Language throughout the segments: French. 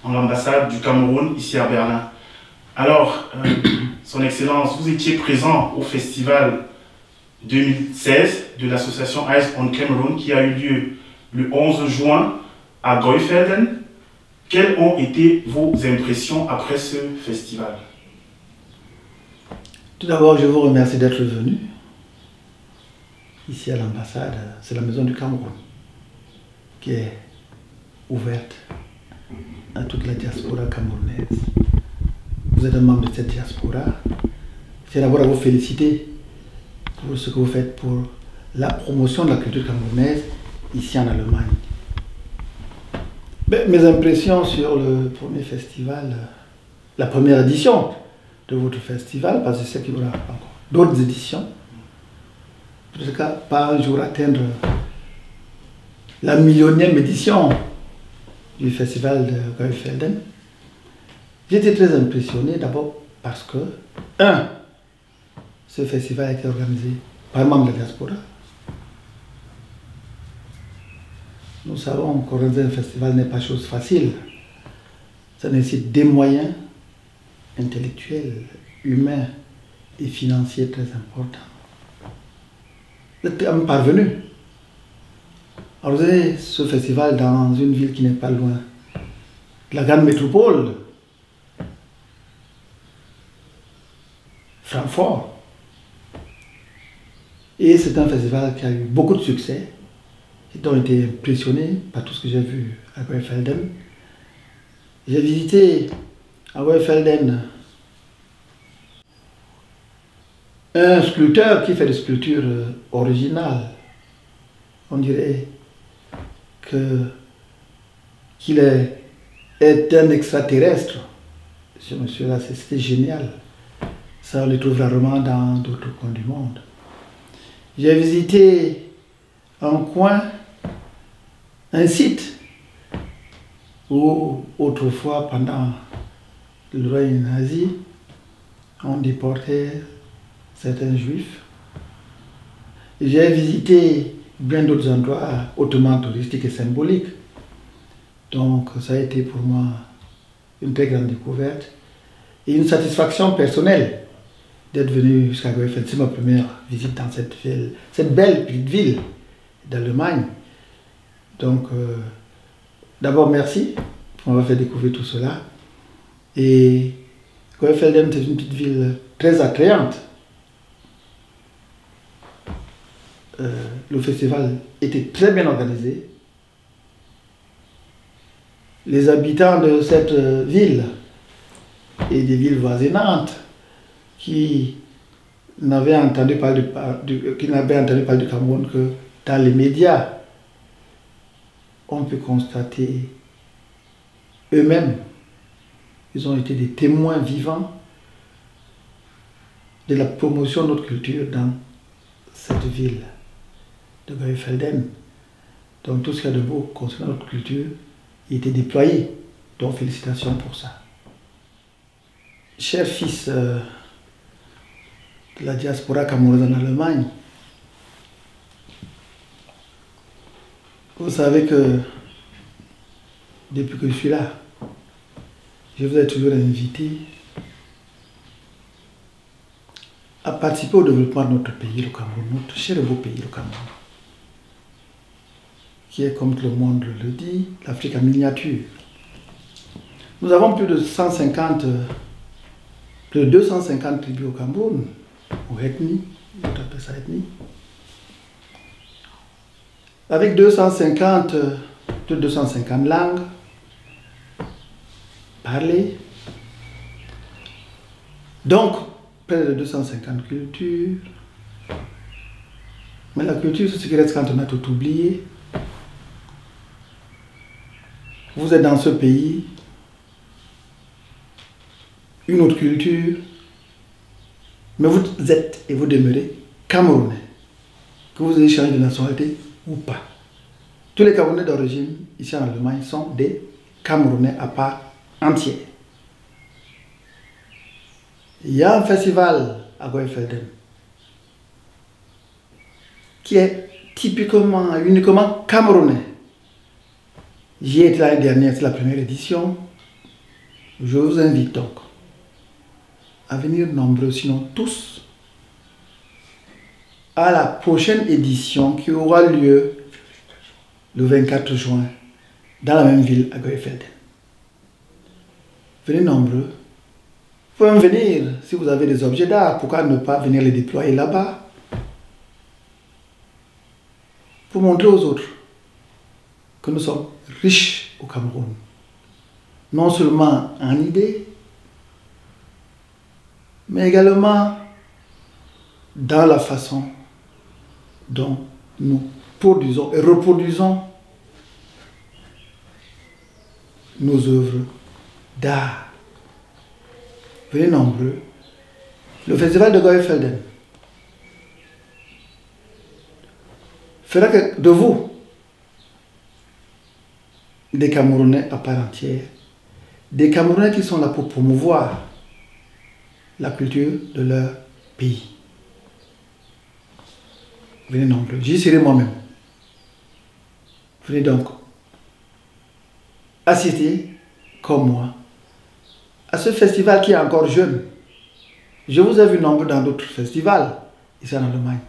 en l'ambassade du Cameroun ici à Berlin. Alors, Son Excellence, vous étiez présent au festival 2016 de l'association Eyes on Cameroon qui a eu lieu le 11 juin à Goifelden. Quelles ont été vos impressions après ce festival? Tout d'abord, je vous remercie d'être venu ici à l'ambassade. C'est la maison du Cameroun qui est ouverte à toute la diaspora camerounaise. Vous êtes un membre de cette diaspora. C'est d'abord à vous féliciter pour ce que vous faites pour la promotion de la culture camerounaise ici en Allemagne. Mes impressions sur le premier festival, la première édition de votre festival, parce que je sais qu'il y aura encore d'autres éditions, en tout cas pas un jour atteindre la millionième édition du festival de Goifelden. J'étais très impressionné d'abord parce que, ce festival a été organisé par membres de la diaspora. Nous savons qu'organiser un festival n'est pas chose facile. Ça nécessite des moyens intellectuels, humains et financiers très importants. Vous êtes quand même parvenu à organiser ce festival dans une ville qui n'est pas loin de la grande métropole, Francfort. Et c'est un festival qui a eu beaucoup de succès. J'ai donc été impressionné par tout ce que j'ai vu à Goifelden. J'ai visité à Goifelden un sculpteur qui fait des sculptures originales. On dirait qu'il est un extraterrestre. Ce monsieur-là, c'était génial. Ça, on le trouve rarement dans d'autres coins du monde. J'ai visité un coin, un site où autrefois, pendant le règne nazi, on déportait certains juifs. J'ai visité bien d'autres endroits hautement touristiques et symboliques. Donc ça a été pour moi une très grande découverte et une satisfaction personnelle d'être venu jusqu'à Goifelden. C'est ma première visite dans cette ville, cette belle petite ville d'Allemagne. Donc, d'abord, merci pour m'avoir fait découvrir tout cela. Et Goifelden, c'est une petite ville très attrayante. Le festival était très bien organisé. Les habitants de cette ville et des villes voisinantes qui n'avaient entendu parler du Cameroun que dans les médias, on peut constater eux-mêmes, ils ont été des témoins vivants de la promotion de notre culture dans cette ville de Goifelden. Donc tout ce qu'il y a de beau concernant notre culture a été déployé. Donc félicitations pour ça. Chers fils de la diaspora camerounaise en Allemagne, vous savez que depuis que je suis là, je vous ai toujours invité à participer au développement de notre pays, le Cameroun, notre cher et beau pays, le Cameroun, qui est, comme tout le monde le dit, l'Afrique en miniature. Nous avons plus de 250 tribus au Cameroun, ou ethnies, on appelle ça ethnie. Avec plus de 250 langues parlées, donc près de 250 cultures. Mais la culture, c'est ce qui reste quand on a tout oublié. Vous êtes dans ce pays, une autre culture, mais vous êtes et vous demeurez Camerounais, que vous ayez changé de nationalité ou pas. Tous les Camerounais d'origine, ici en Allemagne, sont des Camerounais à part entière. Il y a un festival à Goifelden qui est typiquement, uniquement camerounais. J'y ai été l'année dernière, c'est la première édition. Je vous invite donc à venir nombreux, sinon tous, à la prochaine édition qui aura lieu le 24 juin dans la même ville à Goifelden. Venez nombreux. Vous pouvez même venir si vous avez des objets d'art. Pourquoi ne pas venir les déployer là-bas pour montrer aux autres que nous sommes riches au Cameroun. Non seulement en idées, mais également dans la façon dont nous produisons et reproduisons nos œuvres d'art. Venez nombreux. Le festival de Goifelden fera de vous des Camerounais à part entière, des Camerounais qui sont là pour promouvoir la culture de leur pays. Venez nombreux, j'y serai moi-même. Venez donc assister, comme moi, à ce festival qui est encore jeune. Je vous ai vu nombreux dans d'autres festivals, ici en Allemagne.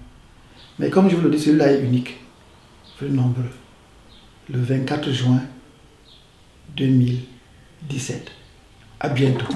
Mais comme je vous le dis, celui-là est unique. Venez nombreux. Le 24 juin 2017. À bientôt.